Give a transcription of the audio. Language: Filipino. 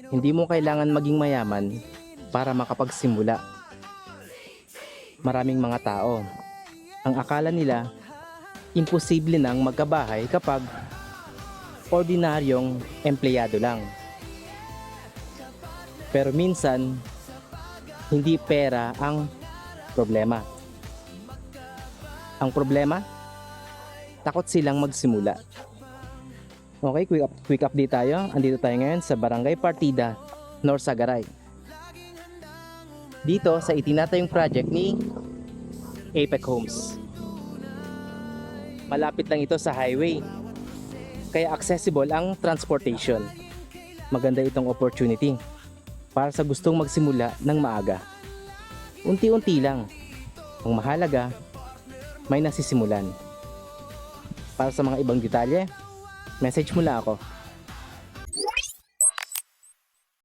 Hindi mo kailangan maging mayaman para makapagsimula. Maraming mga tao, ang akala nila, imposible nang magkabahay kapag ordinaryong empleyado lang. Pero minsan, hindi pera ang problema. Ang problema, takot silang magsimula. Okay, quick update tayo. Andito tayo ngayon sa Barangay Partida, Norsagaray. Dito sa itinatayong project ni Apex Homes. Malapit lang ito sa highway, kaya accessible ang transportation. Maganda itong opportunity para sa gustong magsimula ng maaga. Unti-unti lang. Ang mahalaga, may nasisimulan. Para sa mga ibang detalye, message mo lang ako.